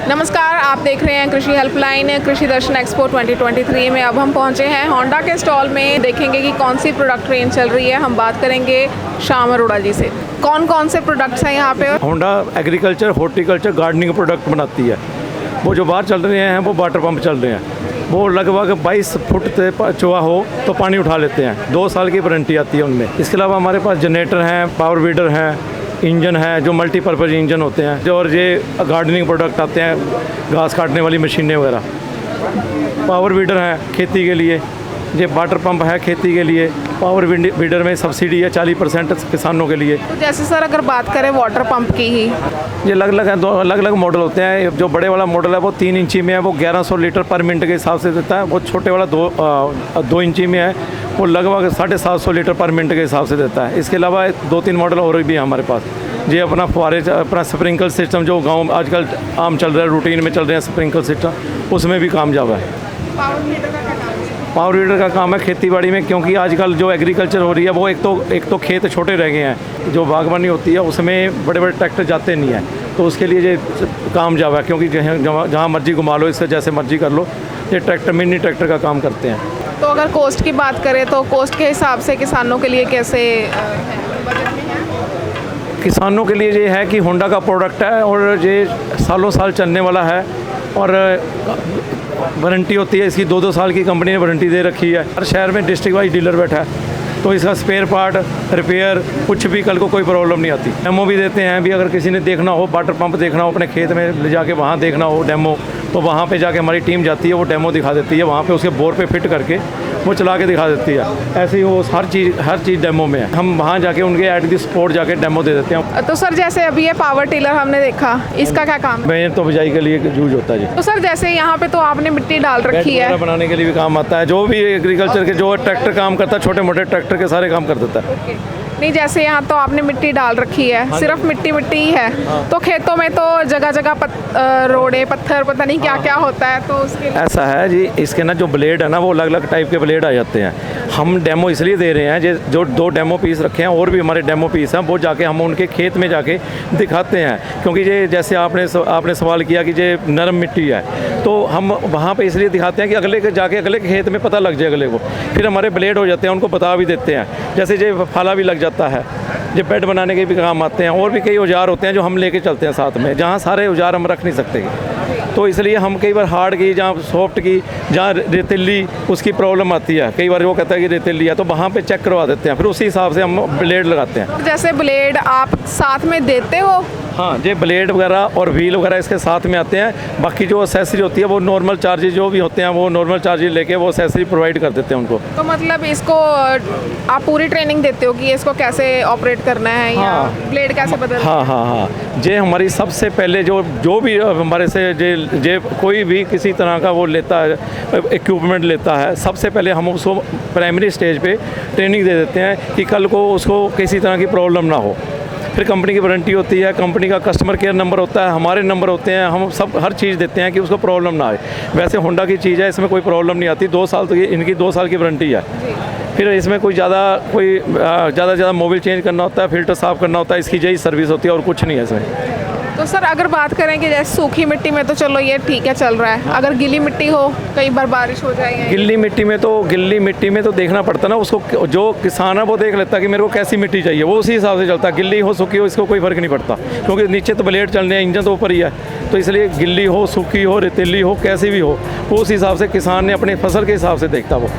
नमस्कार, आप देख रहे हैं कृषि हेल्पलाइन कृषि दर्शन एक्सपो 2023 में। अब हम पहुंचे हैं होंडा के स्टॉल में। देखेंगे कि कौन सी प्रोडक्ट रेंज चल रही है। हम बात करेंगे श्याम अरोड़ा जी से। कौन कौन से प्रोडक्ट्स हैं यहाँ पे? Honda agriculture, horticulture, gardening product बनाती है। वो जो बाहर चल रहे हैं वो वाटर पंप चल रहे हैं। वो लगभग 22 फुट से चौड़ा हो तो पानी उठा लेते हैं। 2 साल की वारंटी आती है उनमें। इसके अलावा हमारे पास जनरेटर हैं, पावर वीडर हैं, इंजन है जो मल्टीपर्पज़ इंजन होते हैं जो, और ये गार्डनिंग प्रोडक्ट आते हैं, घास काटने वाली मशीनें वगैरह। पावर वीडर है खेती के लिए, ये वाटर पंप है खेती के लिए। पावर वीडर में सब्सिडी है 40% किसानों के लिए। तो जैसे सर अगर बात करें वाटर पंप की ही, ये अलग अलग हैं, 2 अलग अलग मॉडल होते हैं। जो बड़े वाला मॉडल है वो 3 इंची में है, वो 1100 लीटर पर मिनट के हिसाब से देता है। वो छोटे वाला 2 इंची में है, वो लगभग 750 लीटर पर मिनट के हिसाब से देता है। इसके अलावा 2-3 मॉडल और भी हैं हमारे पास। ये अपना फुहारे, अपना स्प्रिंकल सिस्टम जो गाँव आजकल आम चल रहा है, रूटीन में चल रहे हैं स्प्रिंकल सिस्टम, उसमें भी कामयाब है। पावर वीडर का काम है खेती बाड़ी में, क्योंकि आजकल जो एग्रीकल्चर हो रही है वो एक तो खेत छोटे रह गए हैं। जो बागवानी होती है उसमें बड़े बड़े ट्रैक्टर जाते नहीं हैं, तो उसके लिए ये कामयाब है। क्योंकि जहाँ मर्जी घुमा लो, इससे जैसे मर्जी कर लो, ये ट्रैक्टर मिनी ट्रैक्टर का काम करते हैं। तो अगर कॉस्ट की बात करें तो कॉस्ट के हिसाब से किसानों के लिए कैसे बजट में है? किसानों के लिए ये है कि होंडा का प्रोडक्ट है और ये सालों साल चलने वाला है, और वारंटी होती है इसकी 2-2 साल की कंपनी ने वारंटी दे रखी है। हर शहर में डिस्ट्रिक्ट वाइज डीलर बैठा है, तो इसका स्पेयर पार्ट, रिपेयर, कुछ भी कल को कोई प्रॉब्लम नहीं आती। डेमो भी देते हैं भी, अगर किसी ने देखना हो, वाटर पंप देखना हो अपने खेत में ले जाके वहाँ देखना हो डेमो, तो वहाँ पे जाके हमारी टीम जाती है, वो डेमो दिखा देती है। वहाँ पे उसके बोर पे फिट करके वो चला के दिखा देती है। ऐसे ही वो हर चीज़ डेमो में है। हम वहाँ जाके उनके एट दी स्पॉट जाके डेमो दे देते हैं। तो सर जैसे अभी ये पावर टिलर हमने देखा, इसका क्या काम है? मैं तो बिजाई के लिए यूज होता है जी। तो सर जैसे यहाँ पे तो आपने मिट्टी डाल रखी है, बनाने के लिए भी काम आता है। जो भी एग्रीकल्चर के जो ट्रैक्टर काम करता है, छोटे मोटे ट्रैक्टर के सारे काम कर देता है। नहीं, जैसे यहाँ तो आपने मिट्टी डाल रखी है, सिर्फ मिट्टी ही है। तो खेतों में तो जगह जगह रोड़े, पत्थर, पता नहीं क्या क्या होता है, तो उसके लिए ऐसा है जी। इसके ना जो ब्लेड है ना, वो अलग अलग टाइप के ब्लेड आ जाते हैं। हम डेमो इसलिए दे रहे हैं, जो 2 डेमो पीस रखे हैं, और भी हमारे डेमो पीस हैं, वो जाके हम उनके खेत में जाके दिखाते हैं। क्योंकि ये जैसे आपने सवाल किया कि ये नरम मिट्टी है, तो हम वहाँ पे इसलिए दिखाते हैं कि अगले के खेत में पता लग जाए अगले को। फिर हमारे ब्लेड हो जाते हैं, उनको बता भी देते हैं। जैसे ये फाला भी लग जाता है, ये बेड बनाने के भी काम आते हैं। और भी कई औजार होते हैं जो हम लेके चलते हैं साथ में, जहाँ सारे औजार हम रख नहीं सकते। तो इसलिए हम कई बार हार्ड की, जहाँ सॉफ्ट की, जहाँ रेतीली, उसकी प्रॉब्लम आती है। कई बार वो कहता है कि रेतीली है, तो वहाँ पे चेक करवा देते हैं। फिर उसी हिसाब से हम ब्लेड लगाते हैं। जैसे ब्लेड आप साथ में देते हो? हाँ, ये ब्लेड वगैरह और व्हील वगैरह इसके साथ में आते हैं। बाकी जो एसेसरी होती है वो नॉर्मल चार्जेज जो भी होते हैं, वो नॉर्मल चार्जेज लेके वो एसेसरी प्रोवाइड कर देते हैं उनको। तो मतलब इसको आप पूरी ट्रेनिंग देते हो कि इसको कैसे ऑपरेट करना है, या ब्लेड कैसे बदलना है? हाँ। ये हमारी सबसे पहले जो भी हमारे से जे कोई भी किसी तरह का वो लेता है, इक्विपमेंट लेता है, सबसे पहले हम उसको प्राइमरी स्टेज पे ट्रेनिंग दे देते हैं कि कल को उसको किसी तरह की प्रॉब्लम ना हो। फिर कंपनी की वारंटी होती है, कंपनी का कस्टमर केयर नंबर होता है, हमारे नंबर होते हैं, हम सब हर चीज़ देते हैं कि उसको प्रॉब्लम ना आए। वैसे होंडा की चीज़ है, इसमें कोई प्रॉब्लम नहीं आती। 2 साल तो ये इनकी 2 साल की वारंटी है। फिर इसमें कोई ज़्यादा मोबिल चेंज करना होता है, फिल्टर साफ़ करना होता है, इसकी यही सर्विस होती है और कुछ नहीं है इसमें। तो सर अगर बात करें कि जैसे सूखी मिट्टी में तो चलो ये ठीक है, चल रहा है। अगर गीली मिट्टी हो, कई बार बारिश हो जाए, गिल्ली मिट्टी में तो देखना पड़ता ना उसको। जो किसान है वो देख लेता कि मेरे को कैसी मिट्टी चाहिए, वो उसी हिसाब से चलता। गिल्ली हो, सूखी हो, इसको कोई फ़र्क नहीं पड़ता, क्योंकि नीचे तो ब्लेड चलने हैं, इंजन तो ऊपर ही है। तो इसलिए गिल्ली हो, सूखी हो, रेतीली हो, कैसी भी हो, वो उस हिसाब से किसान ने अपनी फसल के हिसाब से देखता वो।